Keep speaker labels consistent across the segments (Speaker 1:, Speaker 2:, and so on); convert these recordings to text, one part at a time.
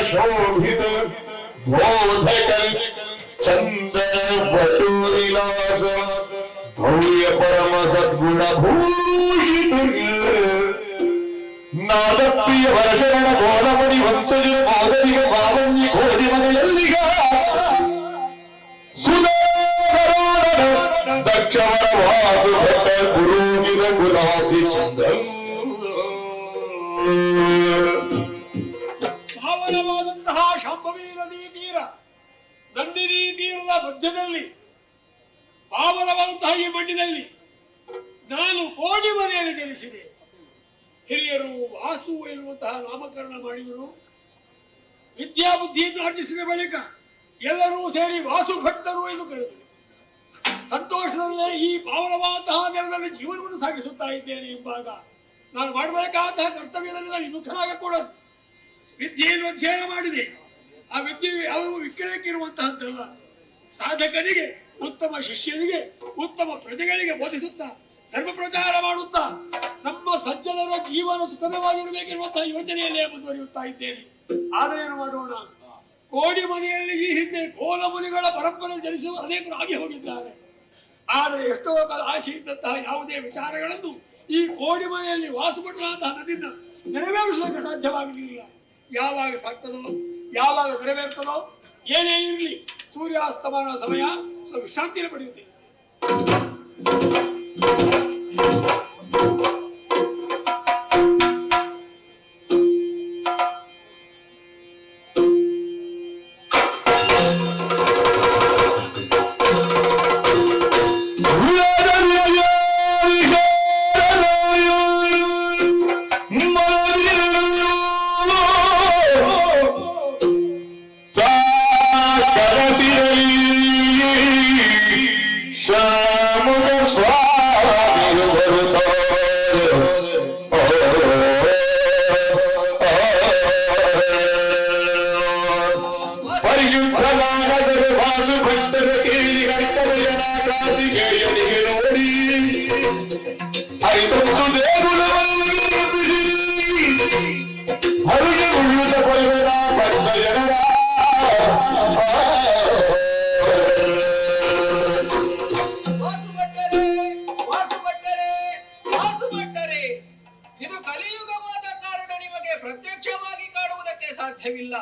Speaker 1: शोभित बोधक चंचल वटुविलास भव्य परम सद्गुण भूषित नाद प्रिय वरशरण ಗೋಲಮಣಿ ವಂಶಜ ಮಾದರಿಗ ಬಾವನ್ನಿ ಕೋಡಿ ಮನೆಯಲ್ಲಿಗ ಸುಧಾಕರೋಣ ದಕ್ಷವರ ವಾಸು ಭಟ್ಟ ಗುರುಗಿದ ಗುಲಾಬಿ ಚಂದ
Speaker 2: ಭಾವನವಾದಂತಹ ಶಾಂಭವಿ ನದಿ ತೀರ ನಂದಿನಿ ತೀರದ ಮಧ್ಯದಲ್ಲಿ ಪಾವನವಾದಂತಹ ಈ ಮಣ್ಣಿನಲ್ಲಿ ನಾನು ಕೋಡಿ ಮನೆಯಲ್ಲಿ ಜನಿಸಿದೆ. ಹಿರಿಯರು ವಾಸು ಎನ್ನುವಂತಹ ನಾಮಕರಣ ಮಾಡಿದರು. ವಿದ್ಯಾಬುದ್ಧಿಯನ್ನು ಆರ್ಜಿಸಿದ ಬಳಿಕ ಎಲ್ಲರೂ ಸೇರಿ ವಾಸು ಭಟ್ಟರು ಎಂದು ಕರೆದರು. ಸಂತೋಷದಲ್ಲೇ ಈ ಪಾವನವಾದಂತಹ ನೆಲದಲ್ಲಿ ಜೀವನವನ್ನು ಸಾಗಿಸುತ್ತಾ ಇದ್ದೇನೆ ಎಂಬಾಗ ನಾನು ಮಾಡಬೇಕಾದಂತಹ ಕರ್ತವ್ಯದಲ್ಲಿ ನಾನು ವಿಮುಖನಾಗಕೂಡದು. ವಿದ್ಯೆಯನ್ನು ಅಧ್ಯಯನ ಮಾಡಿದೆ. ಆ ವಿದ್ಯೆ ಅವರು ವಿಕ್ರಯಕ್ಕಿರುವಂತಹದ್ದಲ್ಲ. ಸಾಧಕನಿಗೆ, ಉತ್ತಮ ಶಿಷ್ಯನಿಗೆ, ಉತ್ತಮ ಪ್ರಜೆಗಳಿಗೆ ಬೋಧಿಸುತ್ತಾ ಧರ್ಮ ಪ್ರಚಾರ ಮಾಡುತ್ತಾ ನಮ್ಮ ಸಜ್ಜನರ ಜೀವನ ಸುಖಮವಾಗಿರಬೇಕಿರುವಂತಹ ಯೋಜನೆಯಲ್ಲೇ ಮುಂದುವರಿಯುತ್ತಾ ಇದ್ದೇನೆ. ಆದರೆ ಏನು ಮಾಡೋಣ, ಕೋಡಿ ಮನೆಯಲ್ಲಿ ಈ ಹಿಂದೆ ಕೋಲ ಮುನಿಗಳ ಪರಂಪರೆ ಜನಿಸುವ ಅನೇಕರು ಆಗಿ ಹೋಗಿದ್ದಾರೆ. ಆದರೆ ಎಷ್ಟೋ ಕಾಲ ಆಚೆ ಇದ್ದಂತಹ ಯಾವುದೇ ವಿಚಾರಗಳನ್ನು ಈ ಕೋಡಿ ಮನೆಯಲ್ಲಿ ವಾಸುಪಟ್ಟಂತಹ ನದಿಯಿಂದ ನೆರವೇರಿಸಲಿಕ್ಕೆ ಸಾಧ್ಯವಾಗಲಿಲ್ಲ. ಯಾವಾಗ ಸಾಗ್ತದೋ, ಯಾವಾಗ ನೆರವೇರ್ತದೋ, ಏನೇ ಇರಲಿ ಸೂರ್ಯಾಸ್ತಮಾನ ಸಮಯ ವಿಶ್ರಾಂತಿಯನ್ನು ಪಡೆಯುತ್ತೇನೆ.
Speaker 3: ಸಾಧ್ಯವಿಲ್ಲ.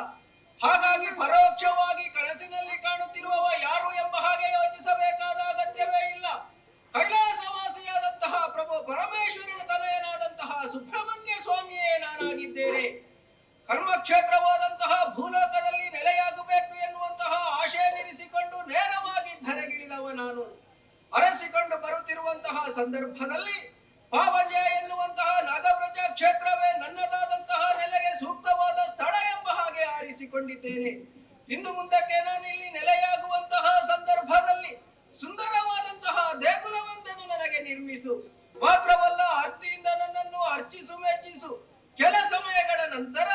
Speaker 3: ಹಾಗಾಗಿ ಪರೋಕ್ಷವಾಗಿ ಕನಸಿನಲ್ಲಿ ಕಾಣುತ್ತಿರುವವ ಯಾರು ಎಂಬ ಹಾಗೆ ಯೋಚಿಸಬೇಕಾದ ಅಗತ್ಯವೇ ಇಲ್ಲ. ಕೈಲಾಸವಾಸಿಯಾದಂತಹ ಪ್ರಭು ಪರಮೇಶ್ವರನ ತನಯನಾದಂತಹ ಸುಬ್ರಹ್ಮಣ್ಯ ಸ್ವಾಮಿಯೇ ನಾನಾಗಿದ್ದೇನೆ. ಕರ್ಮಕ್ಷೇತ್ರವಾದಂತಹ ಭೂಲೋಕದಲ್ಲಿ ನೆಲೆಯಾಗಬೇಕು ಎನ್ನುವಂತಹ ಆಶೆಯನ್ನಿರಿಸಿಕೊಂಡು ನೇರವಾಗಿ ಧರೆಗಿಳಿದವ ನಾನು. ಅರಸಿಕೊಂಡು ಬರುತ್ತಿರುವಂತಹ ಸಂದರ್ಭದಲ್ಲಿ ಪಾವಂಜ ಎನ್ನುವಂತಹ ನಾಗವ್ರಜ ಕ್ಷೇತ್ರವೇ ನನ್ನದಾದಂತಹ ನೆಲೆಗೆ ಸೂಕ್ತವಾದ ಸ್ಥಳ ಎಂಬ ಹಾಗೆ ಆರಿಸಿಕೊಂಡಿದ್ದೇನೆ. ಇನ್ನು ಮುಂದಕ್ಕೆ ನಾನು ಇಲ್ಲಿ ನೆಲೆಯಾಗುವಂತಹ ಸಂದರ್ಭದಲ್ಲಿ ಸುಂದರವಾದಂತಹ ದೇಗುಲವೊಂದನ್ನು ನನಗೆ ನಿರ್ಮಿಸು. ಮಾತ್ರವಲ್ಲ, ಆರ್ತಿಯಿಂದ ನನ್ನನ್ನು ಅರ್ಚಿಸು, ಮೆಚ್ಚಿಸು. ಕೆಲ ಸಮಯಗಳ ನಂತರ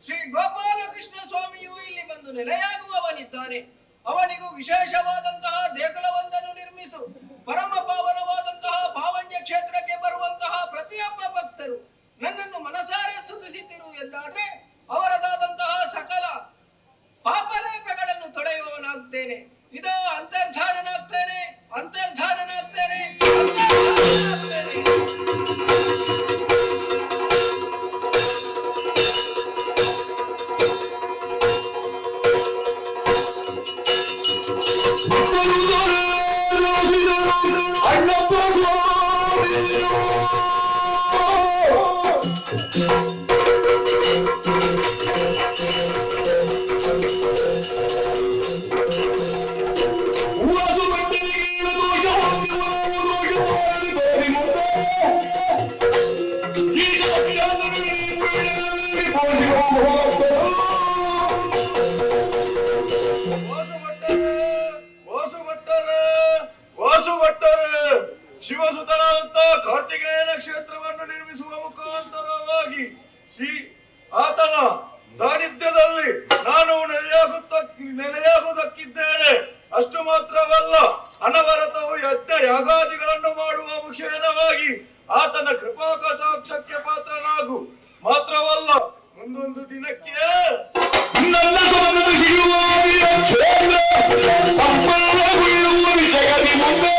Speaker 3: ಶ್ರೀ ಗೋಪಾಲಕೃಷ್ಣ ಸ್ವಾಮಿಯು ಇಲ್ಲಿ ಬಂದು ನೆಲೆಯಾಗುವವನಿದ್ದಾನೆ. ಅವನಿಗೂ ವಿಶೇಷವಾದಂತಹ ದೇಗುಲವೊಂದನ್ನು ನಿರ್ಮಿಸು. ಪರಮ ಪಾವನವಾದಂತಹ ಪಾವಂಜ ಕ್ಷೇತ್ರಕ್ಕೆ ಬರುವಂತಹ ಪ್ರತಿಯೊಬ್ಬ ಭಕ್ತರು ನನ್ನನ್ನು ಮನಸಾರೆ ಸ್ತುತಿಸಿದ್ದರು ಎಂದಾದ್ರೆ ಅವರದಾದಂತಹ ಸಕಲ ಪಾಪಲೇಪಗಳನ್ನು ತೊಳೆಯುವವನಾಗ್ತೇನೆ. ಇದೋ ಅಂತರ್ಧಾನನಾಗ್ತೇನೆ, ಅಂತರ್ಧಾನನಾಗ್ತೇನೆ, ಅಂತರ್ಧಾನನಾಗ್ತೇನೆ.
Speaker 4: ಶಿವಸುತನಾದಂತ ಕಾರ್ತಿಕೇಯನ ಕ್ಷೇತ್ರವನ್ನು ನಿರ್ಮಿಸುವ ಮುಖಾಂತರವಾಗಿ ಆತನ ಸಾನ್ನಿಧ್ಯದಲ್ಲಿ ನಾನು ನೆಲೆಯಾಗುವುದಕ್ಕಿಂತ ಮಾಡುವುದಕ್ಕಿದ್ದೇನೆ. ಅಷ್ಟು ಮಾತ್ರವಲ್ಲ, ಅನವರತವು ಯಜ್ಞ ಯಾಗಾದಿಗಳನ್ನು ಮಾಡುವ ಮುಖೇನವಾಗಿ ಆತನ ಕೃಪಾ ಕಟಾಕ್ಷಕ್ಕೆ ಪಾತ್ರನಾಗು. ಮಾತ್ರವಲ್ಲ, ಮುಂದೊಂದು ದಿನಕ್ಕೆ
Speaker 1: ನನ್ನ ಸಮನದ ಸಿಗುವ ಕ್ಷೇತ್ರ ಸಂಪನ್ನಗೊಳ್ಳುವ ಜಗದಿ ಮುಂದೆ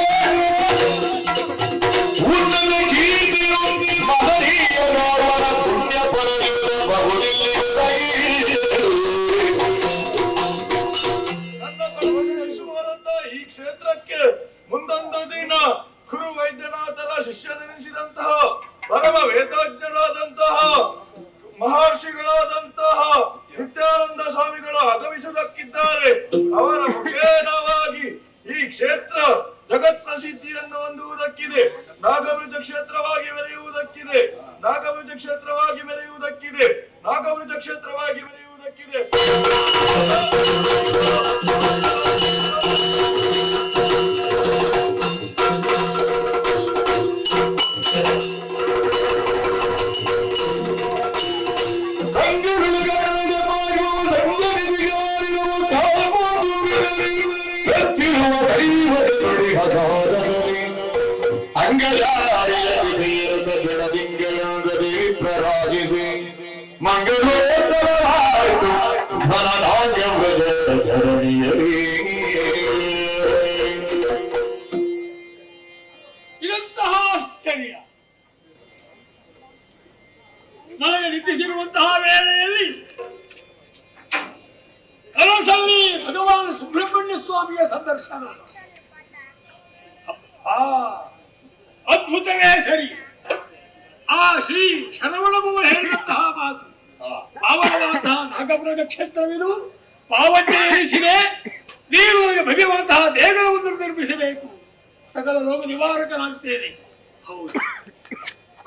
Speaker 1: ಉನ್ನತ ಕೀರ್ತಿಯು ಮಹನೀಯನವರ ಪುಣ್ಯ ಪರದಿರುವ ಬಹುದಿಲ್ಲಿಗಾಗಿ
Speaker 4: ನನ್ನ ಪರಮನೆನಿಸುವಂತ ಈ ಕ್ಷೇತ್ರಕ್ಕೆ ಮುಂದೊಂದು ದಿನ ಕುರು ವೈದ್ಯನಾಥರ ಶಿಷ್ಯನೆನಿಸಿದಂತಹ ಪರಮ ವೇದಜ್ಞರಾದಂತಹ ಮಹರ್ಷಿಗಳಾದಂತಹ ನಿತ್ಯಾನಂದ ಸ್ವಾಮಿಗಳು ಆಗಮಿಸುವುದಕ್ಕಿದ್ದಾರೆ. ಅವರ ಮುಖೇನವಾಗಿ ಈ ಕ್ಷೇತ್ರ ಜಗತ್ ಪ್ರಸಿದ್ಧಿಯನ್ನು ಹೊಂದುವುದಕ್ಕಿದೆ. ನಾಗವೃಜ ಕ್ಷೇತ್ರವಾಗಿ ಮೆರೆಯುವುದಕ್ಕಿದೆ. ನಾಗವೃಜ ಕ್ಷೇತ್ರವಾಗಿ ಮೆರೆಯುವುದಕ್ಕಿದೆ. ನಾಗವೃಜ ಕ್ಷೇತ್ರವಾಗಿ ಮೆರೆಯುವುದಕ್ಕಿದೆ.
Speaker 1: ಪ್ರರಾಜಿಸಿ ಮಂಗಳೋತ್ತರವಾಯಿತು ಧನಧಾನ್ಯದ ಧರಣಿಯಲಿ.
Speaker 2: ಇದಂತಹ ಆಶ್ಚರ್ಯ ನನಗೆ ನಿದ್ರಿಸಿರುವಂತಹ ವೇಳೆಯಲ್ಲಿ ಕನಸಲ್ಲಿ ಭಗವಾನ್ ಸುಬ್ರಹ್ಮಣ್ಯ ಸ್ವಾಮಿಯ ಸಂದರ್ಶನ. ಅದ್ಭುತವೇ ಸರಿ. ಆ ಶ್ರೀ ಶರವಣಭವ ಹೇಳಿದಂತಹ ಮಾತು ಪಾವನವಾದಂತಹ ನಾಗಪುರದ ಕ್ಷೇತ್ರವಿದು ಪಾವನ್ಯ ಎನಿಸಿದೆ. ನೀನು ನನಗೆ ಭವ್ಯವಾದಂತಹ ದೇಗುಲವನ್ನು ನಿರ್ಮಿಸಬೇಕು. ಸಕಲ ರೋಗ ನಿವಾರಕನಾಗ್ತೇನೆ. ಹೌದು,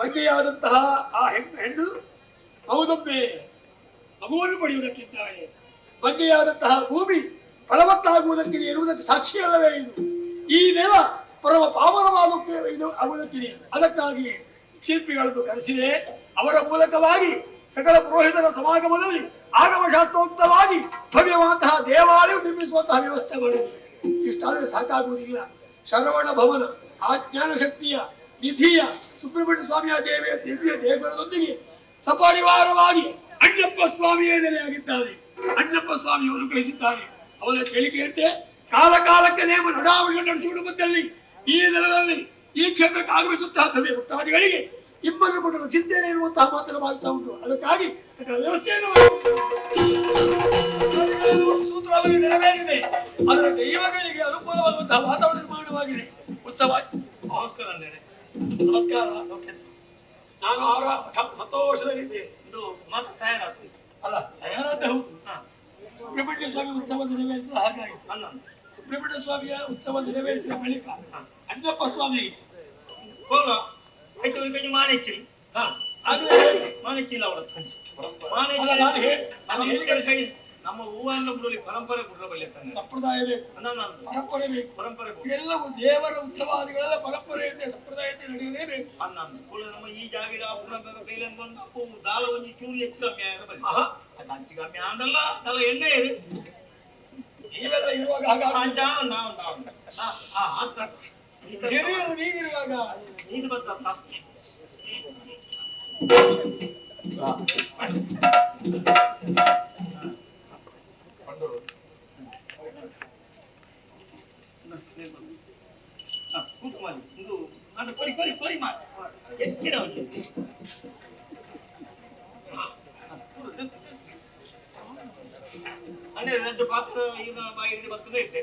Speaker 2: ಬಗೆಯಾದಂತಹ ಆ ಹೆಣ್ಣು ಹೌದೊಮ್ಮೆ ಮಗುವನ್ನು ಪಡೆಯುವುದಕ್ಕಿದ್ದಾಳೆ. ಬಗೆಯಾದಂತಹ ಭೂಮಿ ಫಲವತ್ತಾಗುವುದಕ್ಕಿದೆ ಎನ್ನುವುದಕ್ಕೆ ಸಾಕ್ಷಿಯಲ್ಲವೇ ಇದು. ಈ ನೆಲ ಪರಮ ಪಾವನವಾದಕ್ಕೆ ಇದು ಆಗುವುದಕ್ಕಿದೆ. ಅದಕ್ಕಾಗಿ ಶಿಲ್ಪಿಗಳನ್ನು ಕರೆಸಿದೆ. ಅವರ ಮೂಲಕವಾಗಿ ಸಕಲ ಪುರೋಹಿತರ ಸಮಾಗಮದಲ್ಲಿ ಆಗಮಶಾಸ್ತ್ರೋಕ್ತವಾಗಿ ಭವ್ಯವಾದಂತಹ ದೇವಾಲಯ ನಿರ್ಮಿಸುವಂತಹ ವ್ಯವಸ್ಥೆ ಮಾಡಿದೆ. ಇಷ್ಟಾದರೆ ಸಾಕಾಗುವುದಿಲ್ಲ. ಶರವಣ ಭವನ ಆ ಜ್ಞಾನ ಶಕ್ತಿಯ ನಿಧಿಯ ಸುಬ್ರಹ್ಮಣ್ಯ ಸ್ವಾಮಿಯ ದೇವಿಯ ದಿವ್ಯ ದೇಗುಲದೊಂದಿಗೆ ಸಪರಿವಾರವಾಗಿ ಅಣ್ಣಪ್ಪ ಸ್ವಾಮಿಯೇ ನೆಲೆಯಾಗಿದ್ದಾನೆ. ಅಣ್ಣಪ್ಪ ಸ್ವಾಮಿಯು ಅನುಗ್ರಹಿಸಿದ್ದಾನೆ. ಅವರ ಕೇಳಿಕೆಯಂತೆ ಕಾಲ ಕಾಲಕ್ಕೆ ನೇಮ ನಡಾವಳಿಯನ್ನು ನಡೆಸಿಕೊಂಡು ಬಂದಲ್ಲಿ ಈ ನೆಲದಲ್ಲಿ ಈ ಕ್ಷೇತ್ರಕ್ಕೆ ಆಗಮಿಸುತ್ತಹ ಭವ್ಯ ಭಕ್ತಾದಿಗಳಿಗೆ ಇಬ್ಬರನ್ನು ಕೊಟ್ಟು ರಕ್ಷಿಸ್ತೇನೆ ಎನ್ನುವಂತಹ ಮಾತನ್ನು ಮಾಡ್ತಾ ಉಂಟು. ಅದಕ್ಕಾಗಿ ಸಕಲ ವ್ಯವಸ್ಥೆಯನ್ನು ಸೂತ್ರವಾಗಿ ನೆರವೇರಿದೆ. ಅದರ ದೈವಗಳಿಗೆ ಅನುಕೂಲವಾಗುವಂತಹ ವಾತಾವರಣ ನಿರ್ಮಾಣವಾಗಿದೆ. ಉತ್ಸವ. ನಮಸ್ಕಾರ ಅಂದೇನೆ. ನಮಸ್ಕಾರ. ನಾನು ಅವರ ಸಂತೋಷದಲ್ಲಿದ್ದೆ. ಇದು ಮತ್ತೆ ತಯಾರಾಗ್ತದೆ ಅಲ್ಲ? ತಯಾರಾದ ಹೌದು. ಸುಬ್ರಹ್ಮಣ್ಯ ಸ್ವಾಮಿ ಉತ್ಸವ ನೆರವೇರಿಸಿದ ಹಾಗಾಗಿ ಸುಬ್ರಹ್ಮಣ್ಯ ಸ್ವಾಮಿಯ ಉತ್ಸವ ನೆರವೇರಿಸಿದ ಬಳಿಕ ಅಣ್ಣಪ್ಪ ಸ್ವಾಮಿ
Speaker 5: ನಮ್ಮ ಹೂವನ್ನಬುಡಲಿ ಪರಂಪರೆ
Speaker 2: ಸಂಪ್ರದಾಯ ಬೇಕು, ಪರಂಪರೆ ಬೇಕು.
Speaker 5: ಪರಂಪರೆ
Speaker 2: ಎಲ್ಲವೂ ದೇವರ ಉತ್ಸವಾದಿಗಳೆಲ್ಲ ಪರಂಪರೆಯಿಂದ ಸಂಪ್ರದಾಯತೆ ನಡೆಯಲೇಬೇಕು.
Speaker 5: ನಮ್ಮ ಈ ಜಾಗಿರ ಕೈಲನ್ನು ಬಂದು ದಾಲ ಒಂಜಿ ಚೂರಿ ಹೆಚ್ಚು ಕಮ್ಮಿ ಆಗ ಅಂಚಿ ಕಮ್ಮಿ ಆಂಡಲ್ಲ ತಲ ಎಣ್ಣೆ ಇರು
Speaker 2: ನೀವೆಲ್ಲ ಇರುವಾಗ ಹಿರಿಯರು ನೀವಿರುವಾಗ
Speaker 5: ನೀನು ಬಂದ ಇದು ನಾನು ಕೊರಿ ಕೊರಿ ಕೊರಿ ಮಾಡಿ ಹೆಚ್ಚಿನ ಅಂದ್ರೆ ಎರಡು ಪಾತ್ರ ಈಗ ಬಾಯಲ್ಲಿ ಬರ್ತದೆ ಇದ್ದೆ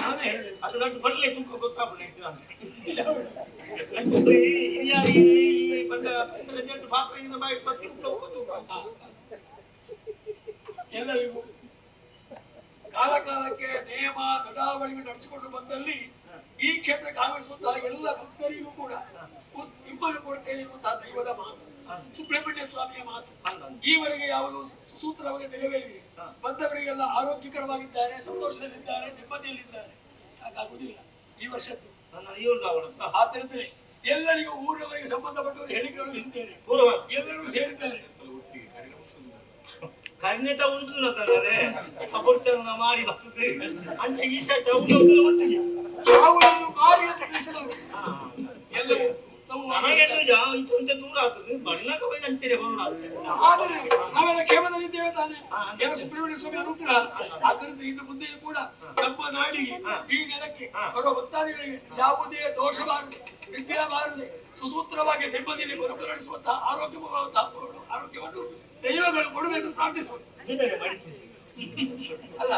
Speaker 5: ನಾನೇ ಹೇಳಿದೆ ಅದು ನಟ್ಟು ಬರಲಿ ತೂಕ ಗೊತ್ತಾಗ್ಬಿಡ ಎರಡು ಪಾತ್ರ ಈಗ ಬಾಯಿ ಬತ್ತಿ
Speaker 2: ಎಲ್ಲರಿಗೂ ಕಾಲ ಕಾಲಕ್ಕೆ ನೇಮ ನಡಾವಳಿಗಳು ನಡೆಸಿಕೊಂಡು ಬಂದಲ್ಲಿ ಈ ಕ್ಷೇತ್ರಕ್ಕೆ ಆಗಮಿಸುವಂತಹ ಎಲ್ಲ ಭಕ್ತರಿಗೂ ಕೂಡ ಇಬ್ಬರು ಕೊಡ್ತೇನೆ ಎನ್ನುವಂತಹ ದೈವದ ಮಾತು, ಸುಬ್ರಹ್ಮಣ್ಯ ಸ್ವಾಮಿಯ ಮಾತು ಈವರೆಗೆ ಯಾವುದು ಸೂತ್ರವಾಗಿ ನೆರವೇರಿದೆ. ಬಂದವರಿಗೆಲ್ಲ ಆರೋಗ್ಯಕರವಾಗಿದ್ದಾರೆ, ಸಂತೋಷದಲ್ಲಿದ್ದಾರೆ, ನೆಮ್ಮದಿಯಲ್ಲಿದ್ದಾರೆ. ಸಾಕಾಗುವುದಿಲ್ಲ ಈ ವರ್ಷದ್ದು. ಆದ್ದರಿಂದ ಎಲ್ಲರಿಗೂ ಊರಿನವರಿಗೆ ಸಂಬಂಧಪಟ್ಟವರು ಹೇಳಿಕೆಗಳು ಇದ್ದೇನೆ. ಎಲ್ಲರೂ ಸೇರಿದ್ದಾರೆ.
Speaker 5: ಖಂಡಿತ ಉಂಟು ಅಂತಂದ್ರೆ ಅಪುರ್ತನ ಮಾರಿ ಬರ್ತದೆ ಅಂತ ಈ ಸತ ಉಂಟು ಒಟ್ಟಿಗೆ
Speaker 2: ಯಾವುದನ್ನು ಮಾರಿ ಅಂತ ತಿಳಿಸಬಹುದು ಎಲ್ಲವೂ
Speaker 5: ನನಗೆ ದೂರ ಆಗ್ತದೆ ಬಣ್ಣಕ್ಕೆ ಹೋಗಿ ಅಂತೀರಿ
Speaker 2: ಆದರೆ ನಾವೆಲ್ಲ ಕ್ಷೇಮದಲ್ಲಿದ್ದೇವೆ ತಾನೆ ಎಲ್ಲ ಸುಬ್ರಹ್ಮಣ್ಯ ಸ್ವಾಮಿ ಅನುಗ್ರಹ. ಆದ್ದರಿಂದ ಇನ್ನು ಮುಂದೆಯೂ ಕೂಡ ನಮ್ಮ ನಾಡಿಗೆ ಈ ನೆಲಕ್ಕೆ ಬರುವ ಭಕ್ತಾದಿಗಳಿಗೆ ಯಾವುದೇ ದೋಷ ಬಾರದೆ ವಿದ್ಯೆ ಬಾರದೆ ಸುಸೂತ್ರವಾಗಿ ನೆಮ್ಮದಿಯಲ್ಲಿ ಬದುಕು ನಡೆಸುವಂತಹ ಆರೋಗ್ಯವನ್ನು ದೈವಗಳು ಕೊಡಬೇಕು ಪ್ರಾರ್ಥಿಸಬಹುದು. ಅಲ್ಲ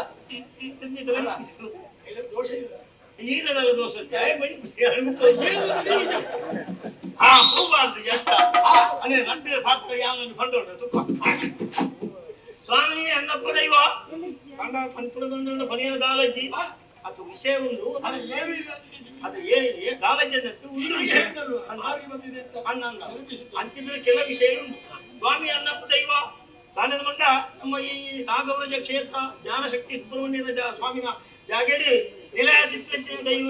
Speaker 2: ಇಲ್ಲ ದೋಷ ಇಲ್ಲ
Speaker 5: ಈಗದಲ್ಲ ದೋಷ ಹೋಗಬಾರ್ದು ಎಂತ ಅಂದ್ರೆ ನಟ್ಟಿನ ಪಾತ್ರ ಯಾವನು ಕೊಂಡೋಡ ತುಪ್ಪ ಸ್ವಾಮಿ ಅನ್ನಪ್ಪ ದೈವ ಕಂಡ ಪಂಚುಳಗೊಂಡ ಪನಿಯನ ದಾಲಜ್ಜಿ ಅದು ವಿಷಯ ಒಂದು
Speaker 2: ಏನು ಇಲ್ಲ
Speaker 5: ಅದು ದಾಲಜ್ಜಿ ಅಂಚಿನ ಕೆಲ ವಿಷಯ ಉಂಟು. ಸ್ವಾಮಿ ಅನ್ನಪ್ಪ ದೈವ ತಾನೇನು ಮಂಡ ನಮ್ಮ ಈ ನಾಗವರಜ ಕ್ಷೇತ್ರ ಜ್ಞಾನಶಕ್ತಿ ಸುಬ್ರಹ್ಮಣ್ಯನ ಸ್ವಾಮಿನ ಜಾಗೇಡಿ ನಿಲಯಚಿತ್ರ ದೈವ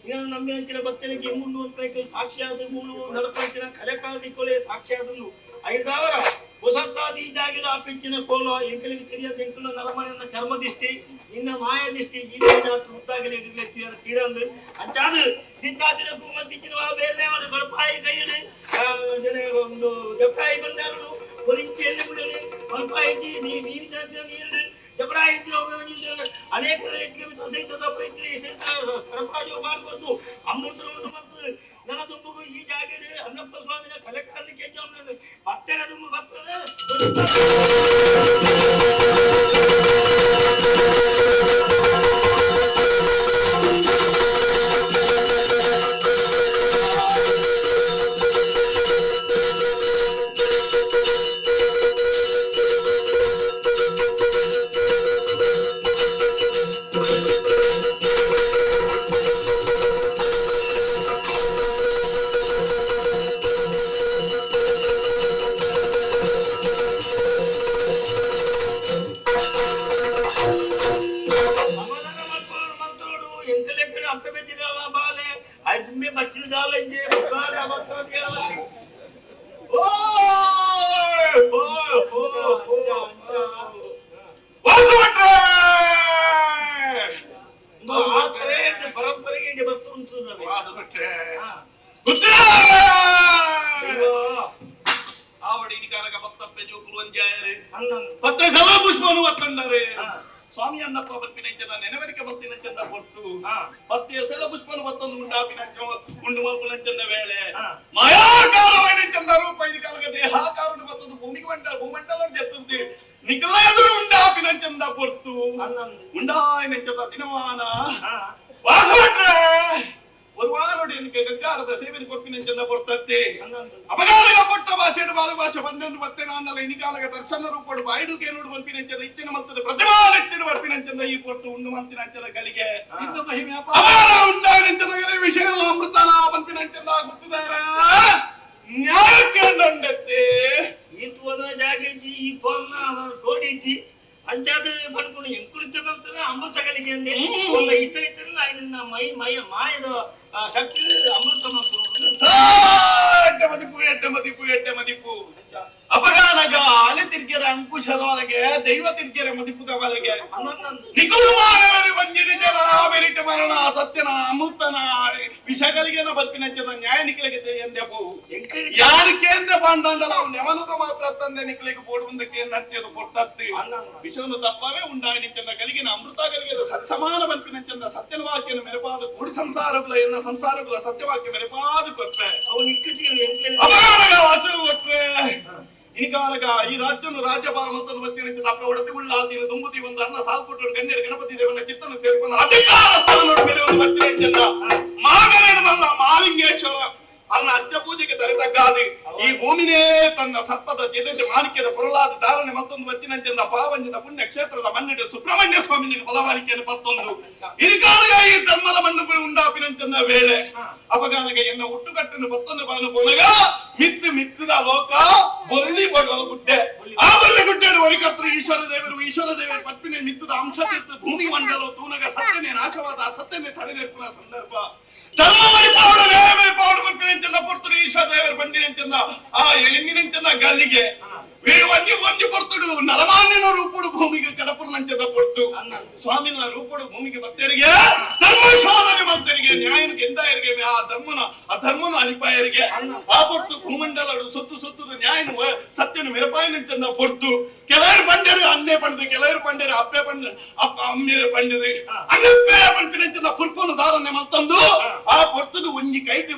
Speaker 5: ಇದನ್ನು ನಂಬಿನ ಭಕ್ತರಿಗೆ ಮುನ್ನೂರು ಸಾಕ್ಷಿಯಾದ ಮೂಳು ನಡಪಂಚಿನ ಕಲೆಕಾಲಿಕೊಲೆ ಸಾಕ್ಷಿಯಾದನು ಐದವರ ಹೊಸತ್ತಾದಿ ಜಾಗಿದ ಪೆಂಚಿನ ಕೋಲ ಎಂಕಲಿಗೆ ತಿರಿಯದ ಎಂಕಲ ನರಮನೆಯ ಚರ್ಮದಿಷ್ಟಿ ಇನ್ನ ಮಾಯದಿಷ್ಟಿ ಉದ್ದಾಗಲೇ ತೀರಂದು ಅಂಚಾದ ನಿಂತಾದಿನ ಕುಮಂತಿಚ್ಚಿನ ಬೇರೆ ಅವರ ಬಡಪಾಯಿ ಕೈಯಿಡಿ ಒಂದು ಜಪ್ಪಾಯಿ ಬಂದಾರು ಕೊರಿಂಚಿಯಲ್ಲಿ ಬಿಡಲಿ ಬಡಪಾಯಿ ನೀರು ಜಬರಾಯಿ ಅನೇಕ ಸಹಿತದ ಪೈತ್ರಿ ಸರಫರಾಜು ಮಾಡಿಕೊಂಡು ಅಮೃತವನ್ನು ಮತ್ತು ನನ್ನ ತುಂಬು ಈ ಜಾಗಡೆ ಅನ್ನಪ್ಪ ಸ್ವಾಮಿಯ ಕಲೆಕಾರನಿಗೆ ಮತ್ತೆ ತುಂಬ ಬರ್ತದೆ. ಪರಂಪರೆಗೆ ಬರ್ತು ಉಂಟು
Speaker 4: ಮತ್ತೆ ಸಲ ಪುಷ್ಪನು ಒತ್ತಂಡರೆ ಸ್ವಾಮಿ ಅನ್ನಪ್ಪ ಬರ್ಪಿನಂಚದ ನೆನವರಿಕೆ ಬರ್ತಿನಂಚಂದ ಕೊಟ್ಟು ಮತ್ತೆ ಸಲ ಪುಷ್ಪನು ಒತ್ತೊಂದು ಉಂಟಾಪಿನಂಚ ಉಂಡು ಮಲ್ಪುನಂಚಂದ ವೇಳೆ ಮಾಯಾಕಾರವಾಯಿನಂಚಂದ ರೂಪ ಇದು ಕಾಲಗ ದೇಹಾಕಾರನು ಮತ್ತೊಂದು ಭೂಮಂಡಲ ಎತ್ತುತ್ತೆ ನಿಖಲ ಎದುರು ಉಂಡಾಪಿನಂಚಂದ ಕೊಟ್ಟು ಉಂಡಾಯಿನಂಚದ ದಿನಮಾನ ವಾಸವಟ್ರೆ ஒரு வாரோடு எனக்கு கங்காரத சேவன் ಕೊಪ್ಪಿನಂಚಂದ ಬರ್ತತ್ತೆ ಅಪಗಾಲಗ ಪಟ್ಟ ಭಾಷೆಡು ಬಾಲ ಭಾಷೆ ಬಂದೆಂದು ಮತ್ತೆ ನಾನಲ್ಲ ಇನಿಕಾಲಗ ದರ್ಶನ ರೂಪಡು ಬಾಯಿಡು ಕೇನುಡು ಬರ್ಪಿನಂಚದ ಇಚ್ಚಿನ ಮತ್ತು ಪ್ರತಿಮಾಲೆತ್ತಿನ ಬರ್ಪಿನಂಚಂದ ಈ ಕೊಟ್ಟು ಉಂಡು ಮಂತಿನಂಚದ ಗಳಿಗೆ ಅಪಾರ ಉಂಡಾಗಿನಂಚದ ವಿಷಯಗಳ ಅಮೃತನ ಬರ್ಪಿನಂಚಂದ ಗೊತ್ತಿದ್ದಾರೆ ನ್ಯಾಯಕ್ಕೆ ನಂಡತ್ತೆ
Speaker 5: ಈ ತೋದ ಜಾಗಜ್ಜಿ ಈ ಪೊನ್ನ ಕೋಡಿಜ್ಜಿ ಅಂಚಾದ ಪಡ್ಕೊಂಡು ಎಂಕುಳಿತ ಬರ್ತಾರೆ ಅಮೃತಗಳಿಗೆ ಅಂದೆ ಒಂದು ಇಸ ಇತ್ತಲ್ಲ ಇದನ್ನ ಮಾಯದ ಶಕ್ತಿ ಅಮೃತ
Speaker 4: ಮದಿಪು ಅಪಗಾನಗ ಅಲೆ ತಿರ್ಗಿರ ಅಂಕುಶದೊಳಗೆ ದೈವ ತಿರ್ಗಿರ ಮದಿಪುದ ಒಳಗೆ ನಿಗುಮಾನವರು ಬಂದಿಡಿ ಜನ ಬೆರಿಟ ಮರಣ ಸತ್ಯನ ಅಮೃತನ ವಿಷಗಳಿಗೆ ಬರ್ಪಿನಂಚದ ನ್ಯಾಯ ನಿಖಲಿಗೆ ಎಂದೆವು ಯಾರು ಕೇಂದ್ರ ಬಾಂಡಂಡಲ ನೆವನುಗ ಮಾತ್ರ ತಂದೆ ನಿಖಲಿಗೆ ಬೋರ್ಡ್ ಮುಂದಕ್ಕೆ ನಚ್ಚದು ಕೊಡ್ತತ್ತಿ ವಿಷವನ್ನು ತಪ್ಪವೇ ಉಂಡಾಗಿನಿಂಚಂದ ಗಲಿಗಿನ ಅಮೃತ ಗಲಿಗೆ ಸಮಾನ ಬರ್ಪಿನಂಚಂದ ಸತ್ಯನ ವಾಕ್ಯನ ಮೆರಪಾದ ಕೂಡಿ ಸಂಸಾರಗಳ ಎನ್ನ ಸಂಸಾರಗಳ ಸತ್ಯವಾಕ್ಯ ಮೆರಪಾದ ಕೊಟ್ಟೆ
Speaker 5: ಅವನು ಇಕ್ಕಟ್ಟಿಗೆ
Speaker 4: ಅಪಗಾನಗ ವಾಸು ಕೊಟ್ರೆ ಇನಿಕಾಲಗ ಈ ರಾಜ್ಯವನ್ನು ರಾಜ್ಯಭಾರ ಮತ್ತೊಂದು ಬತ್ತಿನಂತೆ ತಪ್ಪೆ ಹೊಡೆದು ಉಳ್ಳಾದಿನ ದುಂಬುತಿ ಒಂದು ಅನ್ನ ಸಾಲ್ಕೊಟ್ಟು ಗಣ್ಯರ ಗಣಪತಿ ದೇವನ ಚಿತ್ತನ್ನು ಸೇರಿಕೊಂಡು ಅಧಿಕಾರ ಸ್ಥಾನ ಮೇಲೆ ಒಂದು ಬತ್ತಿನಂತೆಲ್ಲ ಮಾಗನೇಡಮಲ್ಲ ಮಾಲಿಂಗೇಶ್ವರ ಅನ್ನ ಅಜ್ಜ ಪೂಜೆಗೆ ತಲೆತಗ್ಗಾದಿ ಈ ಭೂಮಿನೇ ತನ್ನ ಸರ್ಪದ ಜನಿಷ ಮಾಣಿಕ್ಯದ ಪೊರಲಾದ ಧಾರಣೆ ಮತ್ತೊಂದು ಬತ್ತಿನಂತೆಂದ ಪಾವಂಜದ ಪುಣ್ಯ ಕ್ಷೇತ್ರದ ಮಣ್ಣಿಡ ಸುಬ್ರಹ್ಮಣ್ಯ ಸ್ವಾಮಿನಿಗೆ ಬಲವಾರಿಕೆಯನ್ನು ಮತ್ತೊಂದು ಇನಿಕಾಲಗ ಈ ಧರ್ಮದ ಮಣ್ಣು ಉಂಡಾಪಿನಂತೆಂದ ವೇಳೆ ಅಪಗಾನಗ ಎನ್ನ ಹುಟ್ಟುಕಟ್ಟನ್ನು ಮತ್ತೊಂದು ಬಾನು ಬೋಲಗ ಮಿತ್ತದ ಲೋಕ ಬೊಲ್ಲಿ ಗುಡ್ಡೆ ಆ ಬೊಲ್ಲಿ ಗುಡ್ಡೆ ಒಲಿಕರ್ತರು ಈಶ್ವರ ದೇವರು ಪಟ್ಪಿನ ಮಿತ್ತದ ಅಂಶ ಭೂಮಿ ಮಂಡಲ ತೂನಗ ಸತ್ಯನೇ ನಾಶವಾದ ಸತ್ಯನೇ ತಡೆನೆಪ್ಪುವ ಸಂದರ್ಭ ಧರ್ಮವರಿಪಾಡು ನ್ಯಾಯವರಿಪಾಡು ಪಟ್ಪಿನಂತೆಂದ ಪೊರ್ತರು ಈಶ್ವರ ದೇವರು ಬಂದಿನಂತೆಂದ ಆ ಹೆಣ್ಣಿನಂತೆಂದ ಗಲ್ಲಿಗೆ ಒಂಜಿ ಪೊರ್ತುಡು ನರಮಾನ್ಯನ ರೂಪುಡು ಭೂಮಿಗೆ ಕಡಪುರ್ನಂಚದ ಪೊರ್ತು ಸ್ವಾಮಿನ ರೂಪುಡು ಭೂಮಿಗೆ ಭಕ್ತರಿಗೆ ಧರ್ಮ ಶೋಧನೆ ಭಕ್ತರಿಗೆ ನ್ಯಾಯನಿಗೆ ಎಂದಾಯರಿಗೆ ಆ ಧರ್ಮನು ಅಲಿಪಾಯರಿಗೆ ಆ ಪೊರ್ತು ಭೂಮಂಡಲಡು ಸುತ್ತುದು ನ್ಯಾಯನು ಸತ್ಯನು ಮಿರಪಾಯನಂಚಂದ ಪೊರ್ತು ಕೆಲವರು ಪಂಡರು ಅನ್ನೆ ಪಂಡದು ಕೆಲವರು ಪಂಡರು ಅಪ್ಪೆ ಅಮ್ಮೇರೆ ಪಂಡದು ಅನ್ನಪ್ಪೆ ಪಂಪಿನಂಚದ ಪುರ್ಪನು ದಾರನೆ ಮತ್ತೊಂದು ಆ ಪೊರ್ತುದು ಒಂಜಿ ಕೈಟು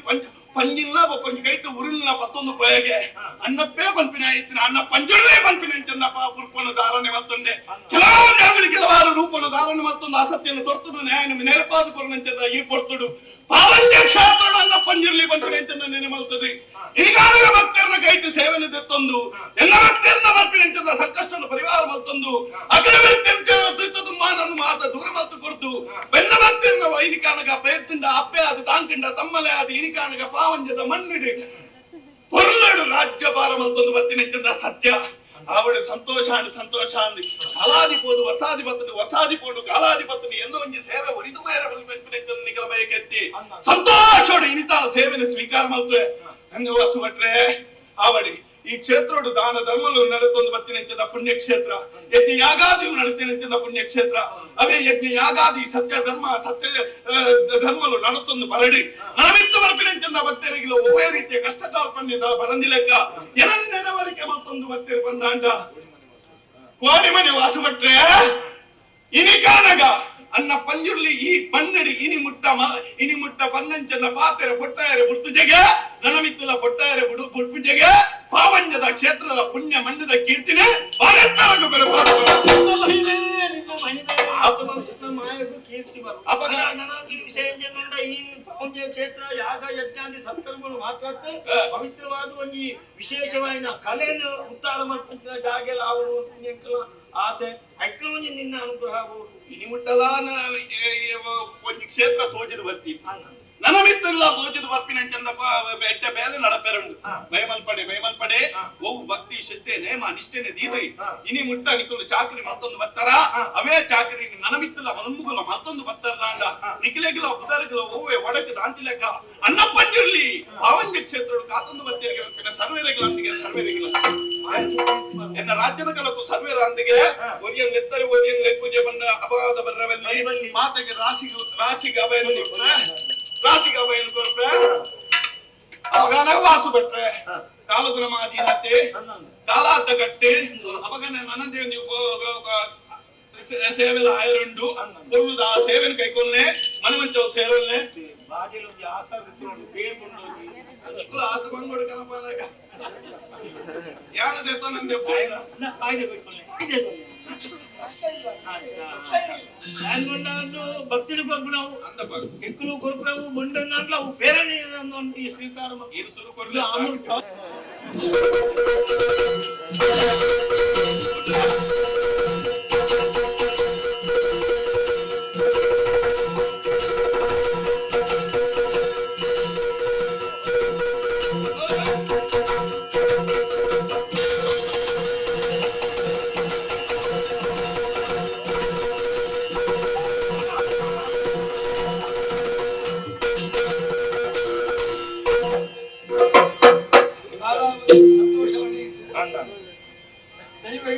Speaker 4: ಪಂಜಿಲ್ಲ ಕೊಂಚ ಕೈಟು ಉರುಳಿನ ಪತ್ತೊಂದು ಪಯಗೆ ಅನ್ನಪ್ಪೇ ಪಂಪಿನ ಆಯ್ತಿನ ಅನ್ನ ಪಂಜುಳ್ಳೇ ಪಂಪಿನ ಚಂದಪ್ಪ ಪುರ್ಪನ ಧಾರಣೆ ಮತ್ತೊಂಡೆ ಕೆಲವು ಜಾಗಡಿ ಕೆಲವಾರು ರೂಪನ ಧಾರಣೆ ಮತ್ತೊಂದು ಆಸಕ್ತಿಯನ್ನು ತೊರ್ತುಡು ನ್ಯಾಯನ ನೇರಪಾದ ಕೊರನಂಚದ ಈ ಪೊರ್ತುಡು ಪಾವಂತ್ಯ ಕ್ಷೇತ್ರ ಅನ್ನ ಪಂಜಿರ್ಲಿ ಪಂಪಿನ ಚಂದ ನೆನೆ ಮಲ್ತದೆ ಈಗಾಗಲೇ ಭಕ್ತರನ್ನ ಕೈಟು ಸೇವನೆ ತೆತ್ತೊಂದು ಎಲ್ಲ ಭಕ್ತರನ್ನ ಪಂಪಿನ ಸಂಕಷ್ಟನ ಪರಿವಾರ ಮತ್ತೊಂದು ಅಗಲ ತುಮ್ಮನನ್ನು ಮಾತ ದೂರ ಮಲ್ತು ಕೊಡ್ತು ಬೆನ್ನ ಭಕ್ತರನ್ನ ಇನಿಕಾನಗ ಪ್ರಯತ್ನಿಂದ ಅಪ್ಪೆ ಅದು ತಾಂಕಿಂಡ ತಮ್ಮಲೆ ಅದು ಇನಿಕಾನಗ ಪಾವಂಜದ ಮಣ್ಣಿಡಿ ಪೊರ್ಲಡು ರಾಜ್ಯಭಾರ ಮಲ್ತೊಂದು ಬತ್ತಿನ ಸತ್ಯ ಆವಡೆ ಸಂತೋಷ ಅಂದು ಕಾಲಾಧಿಪೋದು ವಸಾಧಿಪೋಡು ಕಾಲಾಧಿಪತನು ಎಲ್ಲೋ ಒಂಜಿ ಸೇವೆ ಒರಿದು ಬೇರೆ ನಿಖರ ಬಯಕೆತ್ತಿ ಸಂತೋಷೋಡು ಇನಿತಾನ ಸೇವೆನ ಸ್ವೀಕಾರ ಮಾಡ್ತೇವೆ ಹಂಗ ವಾಸು ಭಟ್ರೆ ಆವಡಿ ಈ ಕ್ಷೇತ್ರೋಡು ದಾನ ಧರ್ಮಗಳು ನಡೆದೊಂದು ಬತ್ತಿನಂಚದ ಪುಣ್ಯಕ್ಷೇತ್ರ ಯಜ್ಞ ಯಾಗಾದಿ ನಡೆತಿನಂಚದ ಪುಣ್ಯಕ್ಷೇತ್ರ ಅವೇ ಯಜ್ಞ ಯಾಗಾದಿ ಸತ್ಯ ಧರ್ಮಗಳು ನಡೆದೊಂದು ಬರಡಿ ನಾವಿತ್ತು ಬರ್ಪಿನಂಚದ ಭಕ್ತರಿಗಿಲ್ಲ ಒವ್ವೇ ರೀತಿಯ ಕಷ್ಟ ಕಾರ್ಪಣ್ಯದ ಬರಂದಿಲೆಕ್ಕ ನೆನವರಿಕೆ ಮತ್ತೊಂದು ಭಕ್ತರು ಬಂದಾಂಡ ಕೋಡಿ ಮನೆ ವಾಸು ಭಟ್ರೆ ಇನಿ ಕಾನಗ ಅನ್ನ ಪಂಜುರ್ಲಿ ಈ ಪನ್ನಡಿ ಇನಿ ಮುಟ್ಟ ಪನ್ನಂಚದ ಪಾತೆರೆ ಪೊಟ್ಟಾಯರೆ ಬುರ್ತುಜೆಗೆ ನನಮಿತ್ತುಲ ಪೊಟ್ಟಾಯರೆ ಬುಡ್ಪುಜೆಗೆ ಪಾವಂಜದ ಕ್ಷೇತ್ರದ ಪುಣ್ಯ ಮಂಡದ ಕೀರ್ತಿನೇ ಭಾರತವರೆಗೂ
Speaker 5: ಕ್ಷೇತ್ರ ಯಾಗ ಯಜ್ಞಾದಿ ಸತ್ಕರ್ಮಗಳು ಮಾತಾಡ್ತೆ ಪವಿತ್ರವಾದ ಒಂದು ವಿಶೇಷವಾದ ಕಲೆಯನ್ನು ಉತ್ತಾರ ಮಾಡ್ತಿದ್ದ ಜಾಗೆಲ್ಲ ಅವರು ಆಸೆ ಐಕ್ಲವಂಜಿ ನಿನ್ನ ಅನುಗ್ರಹ ಆಗುವುದು
Speaker 4: ಇನಿ ಮುಟ್ಟಲ ಒಂದು ಕ್ಷೇತ್ರ ತೋಜಿದ ಬರ್ತಿ ನನ್ನ ಮಿತ್ತಿಲ್ಲ ತೋಜಿದ ಬರ್ಪಿನಂಚಂದಪ್ಪ ಬೆಟ್ಟ ಬೇಲೆ ನಡಪೆರಂಡು ಮೈಮಲ್ಪಡೆ ಓವು ಭಕ್ತಿ ಶ್ರದ್ಧೆ ನೇಮ ನಿಷ್ಠೆನೆ ದೀದೈ ಇನಿ ಮುಟ್ಟ ನಿಕ್ಕಲು ಚಾಕರಿ ಮತ್ತೊಂದು ಬತ್ತಾರ ಅವೇ ಚಾಕರಿ ನನ್ನ ಮಿತ್ತಿಲ್ಲ ಮನಂಬುಗುಲ ಮತ್ತೊಂದು ಬತ್ತಾರ ನಿಖಿಲೆಗಿಲ ಉದರಗಿಲ ಓವೆ ಒಡಕ ದಾಂತಿಲೆಕ್ಕ ಅನ್ನ ಪಂಜಿರ್ಲಿ ಪಾವಂಜ ಕ್ಷೇತ್ರ ಕಾತೊಂದು ಬತ್ತೇರಿಗೆ ಬರ್ಪಿನ ಸರ್ವೇರೆಗಿಲಂದಿಗೆ ಎನ್ನ ರಾಜ್ಯದ ಕಲಕು ಸರ್ವೇರಂದಿಗೆ ಒರಿಯನ್ ಎತ್ತರಿ ಒರಿಯನ್ ಲೆಕ್ಕುಜೆ ಬನ್ನ ಅಪವಾದ ಬರ್ರವಲ್ಲಿ ಮಾತೆಗೆ ರಾಶಿಗೆ ಅಭಯನ್ನು ಕೊರ್ಪೆ ಅವಗಾನ ವಾಸು ಭಟ್ರೆ ಕಾಲಗುಣ ಮಾದೀನತೆ ಕಾಲಾತ ಕಟ್ಟೆ ಅವಗನ ನನದೇ ನೀವು ಸೇವೆದ ಆಯರುಂಡು ಕೊಲ್ಲುದ ಆ ಸೇವೆನ ಕೈಕೊಲ್ಲೆ ಮನಮಂಚವು ಸೇರಲ್ಲೆ
Speaker 5: ಬಾಗಿಲು ಆಸರ್ದು ಬೇರ್ಕೊಂಡು
Speaker 4: ಆತ ಬಂದ್ಬಿಡು ಕನಪಾನಾಗ ಯಾಣದೆ ನಂದೆ
Speaker 5: ಭಕ್ತಿని కొరుకున్నావు ఎక్కువ కొరుకున్నావు మొండ దాంట్లో పేరని శ్రీకారం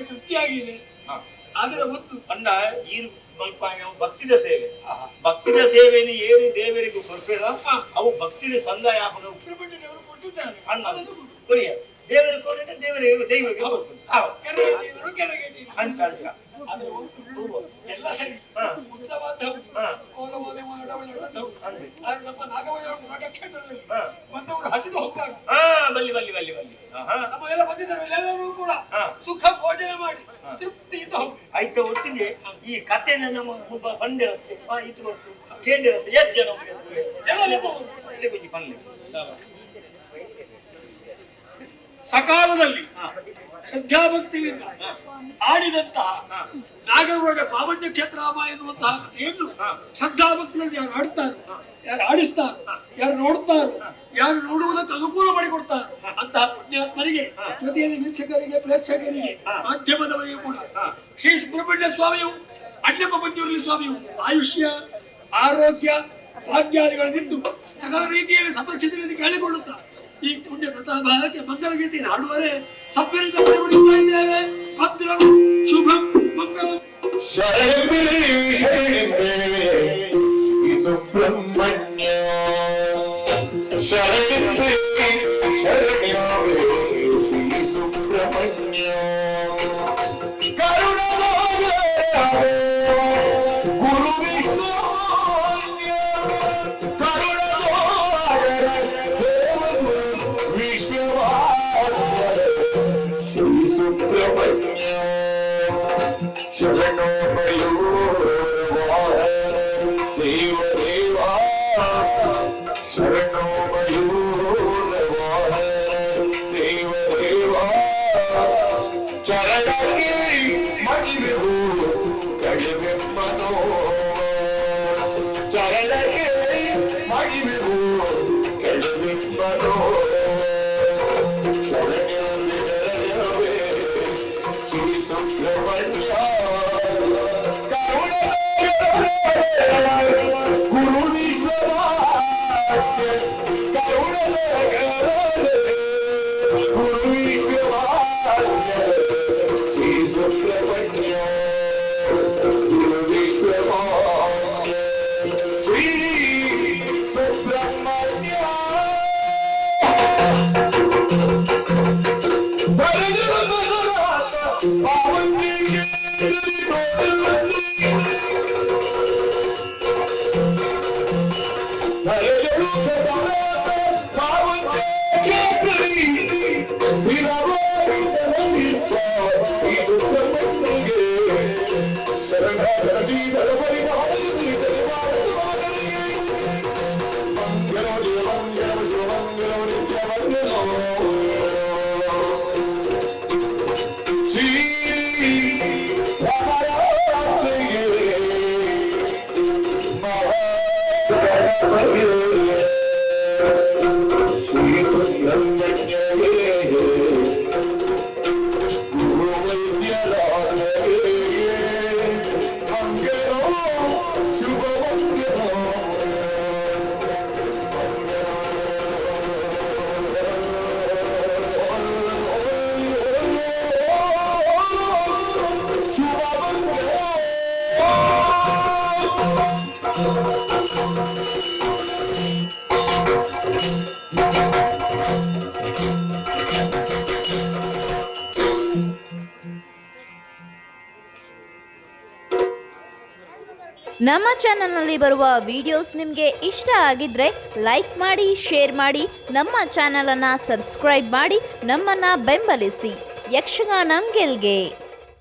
Speaker 2: ತೃಪ್ತಿಯಾಗಿದೆ ಅದರ ಒತ್ತು
Speaker 5: ಅಂಡ ಈ ಭಕ್ತಿದ ಸೇವೆಯನ್ನು ಏನು ದೇವರಿಗೂ ಕೊಡ್ಬೇಡ ಅವು ಭಕ್ತಿಯ ಸಂದಾಯ
Speaker 2: ಕೊಟ್ಟಿದ್ದಾರೆ
Speaker 5: ದೇವರ ಕೋರಿನ ದೈವಕ್ಕೆ
Speaker 2: ಎಲ್ಲ ಸರಿ ಉತ್ಸವ ಕೋಲಬೋಧೆ ಮಾಡಬಲ್ಲವು ಆದ್ರೆ ನಮ್ಮ ನಾಗಮಯ ಕ್ಷೇತ್ರದಲ್ಲಿ ಬಂದವರು ಹಸಿದು ಹೋಗ್ಬಾರ್ದು ನಮ್ಮ ಎಲ್ಲ ಬಂದಿದ್ದಾರೆ ಎಲ್ಲರೂ ಕೂಡ ಸುಖ ಭೋಜನ ಮಾಡಿ ತೃಪ್ತಿಯಿಂದ ಹೋಗಿ
Speaker 5: ಆಯ್ತು ಒಟ್ಟಿಗೆ ಈ ಕಥೆನ ನಮ್ಮ ಬಂದಿರುತ್ತೆ ಇದು ಗೊತ್ತು ಕೇಳಿರುತ್ತೆ ಎಷ್ಟು ಜನ
Speaker 2: ಎಲ್ಲ ನೆನಪು ಸಕಾಲದಲ್ಲಿ ಶ್ರದ್ಧಾಭಕ್ತಿಯಿಂದ ಆಡಿದಂತಹ ನಾಗರೊಳಗೆ ಪಾವಂಜ ಕ್ಷೇತ್ರಾಮ ಎನ್ನುವಂತಹ ಕಥೆಯನ್ನು ಶ್ರದ್ಧಾಭಕ್ತಿಯಲ್ಲಿ ಯಾರು ಆಡ್ತಾರೋ ಯಾರು ಆಡಿಸ್ತಾರೋ ಯಾರು ನೋಡ್ತಾರೋ ಯಾರು ನೋಡುವುದಕ್ಕೆ ಅನುಕೂಲ ಮಾಡಿಕೊಡ್ತಾರೋ ಅಂತಹ ಪುಣ್ಯಾತ್ಮರಿಗೆ ಜೊತೆಯಲ್ಲಿ ವೀಕ್ಷಕರಿಗೆ ಪ್ರೇಕ್ಷಕರಿಗೆ ಮಾಧ್ಯಮದವರಿಗೆ ಕೂಡ ಶ್ರೀ ಸುಬ್ರಹ್ಮಣ್ಯ ಸ್ವಾಮಿಯು ಅಣ್ಣಪ್ಪ ಮಂಜೂರ್ಲಿ ಸ್ವಾಮಿಯು ಆಯುಷ್ಯ ಆರೋಗ್ಯ ಭಾಗ್ಯಾದಿಗಳನ್ನಿದ್ದು ಸಕಲ ರೀತಿಯಲ್ಲಿ ಸಂರಕ್ಷಿತರಿಂದ ಕೇಳಿಕೊಳ್ಳುತ್ತಾ ಈ ಪುಣ್ಯ ಪ್ರತಾಪಕ್ಕೆ ಮಂಗಳಗೀತೆ ಹಾಡುವರೆ ಸಭ್ಯರಿಂದ ಬಿಡುತ್ತಾ ಇದ್ದೇವೆ. ಭದ್ರಂ ಶುಭಂ ಮಂಗಳಂ.
Speaker 1: ಶರಣೆ ಶರಣೆ ಶ್ರೀ ಸುಬ್ರಹ್ಮಣ್ಯ ಶರಣೆ ಶರಣೆ ಶ್ರೀ ಸುಬ್ರಹ್ಮಣ್ಯ ಗುರು ವಿಷ್ಣು ಶ್ರೀ ಸುಬ್ರಹ್ಮಣ್ಯ ಶರಣೋ ದೇವ ದೇವ ಶರಣೋ ದೇವ ದೇವ ಚರಣಕ್ಕೆ ಮಡಿವೆವು ಕಡಿಮೆಮ್ಮನೋ ಚರಣಕ್ಕೆ ಮಡಿವೆವು ಕಡಿಮೆಮ್ಮನೋ ಶರಣೆ ಶರಣವೇ ಶ್ರೀ ಸುಬ್ರಹ್ಮಣ್ಯ ಗುರು ವಿಶ್ವ ಗುರು ವಿಶ್ವ ಶ್ರೀ ಸುಬ್ರಹ್ಮಣ್ಯ ಗುರು ವಿಶ್ವ ಶ್ರೀ ಸುಬ್ರಹ್ಮಣ್ಯ ಶ್ರೀ ಸುಬ್ರಹ್ಮಣ್ಯ ಗುರು ವೈದ್ಯರಾಜ ಮಂಗಳೋ ಶುಭ ಮಂಗಳೋ ಶುಭ ಮಂಗಳೋ
Speaker 6: ನಮ್ಮ ಚಾನಲ್ನಲ್ಲಿ ಬರುವ ವಿಡಿಯೋಸ್ ನಿಮಗೆ ಇಷ್ಟ ಆಗಿದ್ರೆ ಲೈಕ್ ಮಾಡಿ, ಶೇರ್ ಮಾಡಿ, ನಮ್ಮ ಚಾನಲನ್ನು ಸಬ್ಸ್ಕ್ರೈಬ್ ಮಾಡಿ ನಮ್ಮನ್ನು ಬೆಂಬಲಿಸಿ. ಯಕ್ಷಗಾನ ಗೆಲ್ಗೆ.